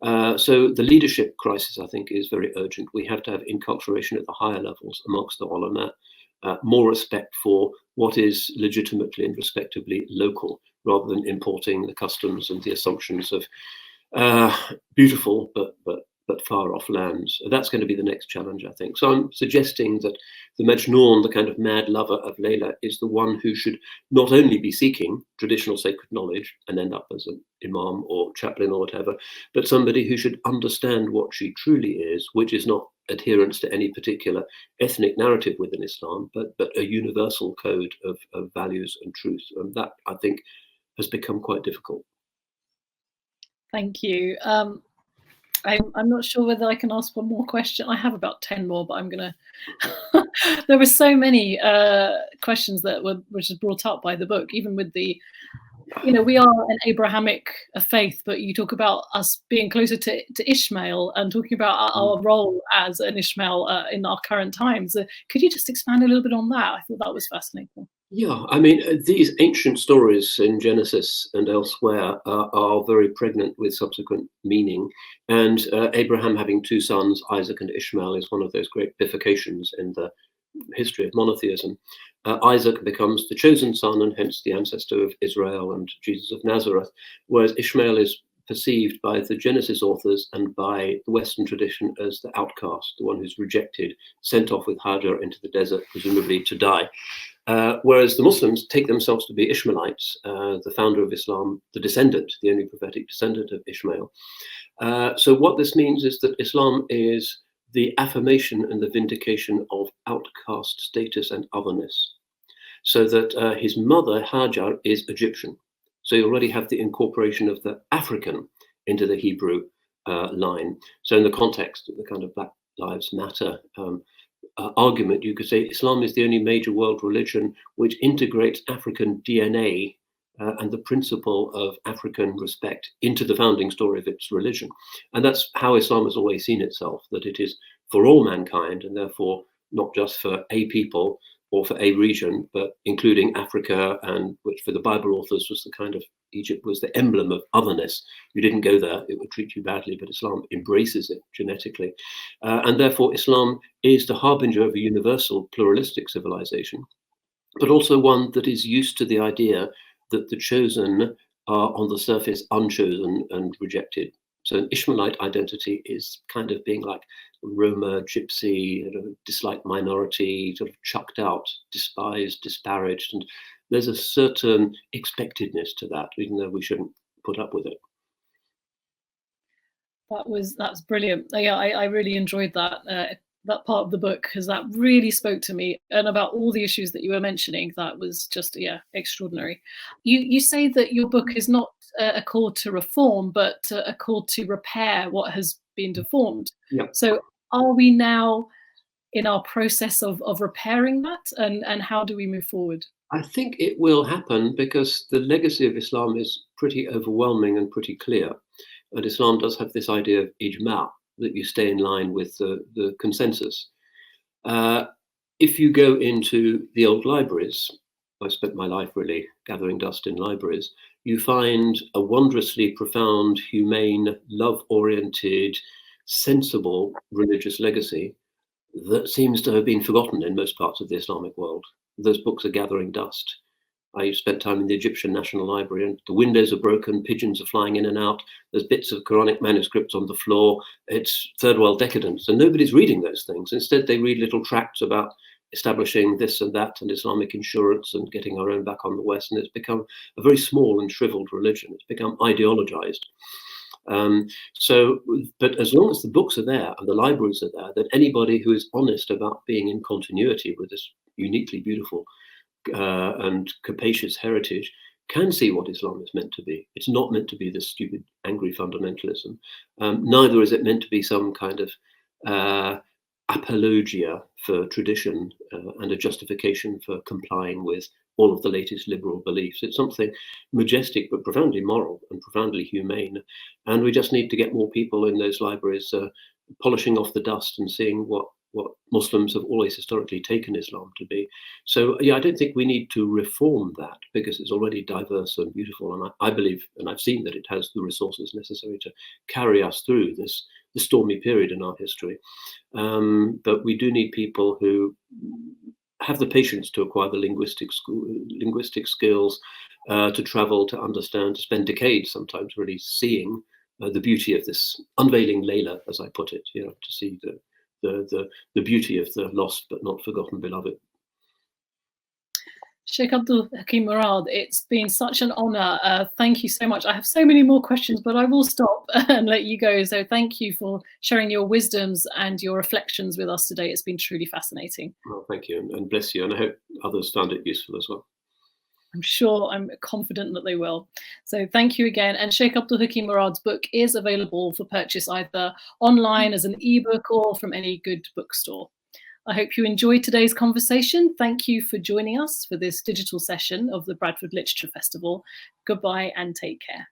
So the leadership crisis, I think, is very urgent. We have to have inculturation at the higher levels amongst the ulama, more respect for what is legitimately and respectably local, rather than importing the customs and the assumptions of beautiful but far off lands. That's going to be the next challenge, I think. So I'm suggesting that the Majnoon, the kind of mad lover of Layla, is the one who should not only be seeking traditional sacred knowledge and end up as an imam or chaplain or whatever, but somebody who should understand what she truly is, which is not adherence to any particular ethnic narrative within Islam, but a universal code of values and truth. And that, I think, has become quite difficult. Thank you. I'm not sure whether I can ask one more question. I have about 10 more, but I'm gonna. There were so many questions that were just brought up by the book, even with the, we are an Abrahamic faith, but you talk about us being closer to Ishmael and talking about our role as an Ishmael in our current times. Could you just expand a little bit on that? I thought that was fascinating. Yeah, I mean, these ancient stories in Genesis and elsewhere are very pregnant with subsequent meaning. And Abraham having two sons, Isaac and Ishmael, is one of those great bifurcations in the history of monotheism. Isaac becomes the chosen son and hence the ancestor of Israel and Jesus of Nazareth, whereas Ishmael is perceived by the Genesis authors and by the Western tradition as the outcast, the one who's rejected, sent off with Hajar into the desert, presumably to die. Whereas the Muslims take themselves to be Ishmaelites, the founder of Islam, the descendant, the only prophetic descendant of Ishmael. So what this means is that Islam is the affirmation and the vindication of outcast status and otherness. So that his mother, Hajar, is Egyptian. So you already have the incorporation of the African into the Hebrew line. So in the context of the kind of Black Lives Matter argument, you could say Islam is the only major world religion which integrates African DNA and the principle of African respect into the founding story of its religion. And that's how Islam has always seen itself, that it is for all mankind and therefore not just for a people or for a region, but including Africa, and which for the Bible authors was the kind of, Egypt was the emblem of otherness. You didn't go there, it would treat you badly, but Islam embraces it genetically. And therefore Islam is the harbinger of a universal pluralistic civilization, but also one that is used to the idea that the chosen are on the surface unchosen and rejected. So an Ishmaelite identity is kind of being like Roma, gypsy, disliked minority, sort of chucked out, despised, disparaged. And there's a certain expectedness to that, even though we shouldn't put up with it. That's brilliant. Yeah, I really enjoyed that part of the book, because that really spoke to me, and about all the issues that you were mentioning, that was just, extraordinary. You say that your book is not a call to reform, but a call to repair what has been deformed. Yeah. So are we now in our process of repairing that, and how do we move forward? I think it will happen because the legacy of Islam is pretty overwhelming and pretty clear. And Islam does have this idea of ijma', that you stay in line with the consensus. If you go into the old libraries, I spent my life really gathering dust in libraries, you find a wondrously profound, humane, love-oriented, sensible religious legacy that seems to have been forgotten in most parts of the Islamic world. Those books are gathering dust. I spent time in the Egyptian National Library, and the windows are broken, pigeons are flying in and out, there's bits of Quranic manuscripts on the floor, it's third world decadence, and nobody's reading those things. Instead, they read little tracts about establishing this and that and Islamic insurance and getting our own back on the West, and it's become a very small and shriveled religion. It's become ideologized. But as long as the books are there and the libraries are there, then anybody who is honest about being in continuity with this uniquely beautiful and capacious heritage can see what Islam is meant to be. It's not meant to be this stupid, angry fundamentalism. Neither is it meant to be some kind of apologia for tradition and a justification for complying with all of the latest liberal beliefs. It's something majestic but profoundly moral and profoundly humane. And we just need to get more people in those libraries polishing off the dust and seeing what Muslims have always historically taken Islam to be. So yeah, I don't think we need to reform that because it's already diverse and beautiful. And I believe, and I've seen that it has the resources necessary to carry us through the stormy period in our history. But we do need people who have the patience to acquire the linguistic skills, to travel, to understand, to spend decades sometimes really seeing the beauty of this, unveiling Layla, as I put it, to see the beauty of the lost but not forgotten beloved. Shaykh Abdal Hakim Murad, it's been such an honor. Thank you so much. I have so many more questions, but I will stop and let you go. So thank you for sharing your wisdoms and your reflections with us today. It's been truly fascinating. Well, thank you and bless you. And I hope others found it useful as well. I'm confident that they will. So thank you again. And Shaykh Abdal Hakim Murad's book is available for purchase either online as an ebook or from any good bookstore. I hope you enjoyed today's conversation. Thank you for joining us for this digital session of the Bradford Literature Festival. Goodbye and take care.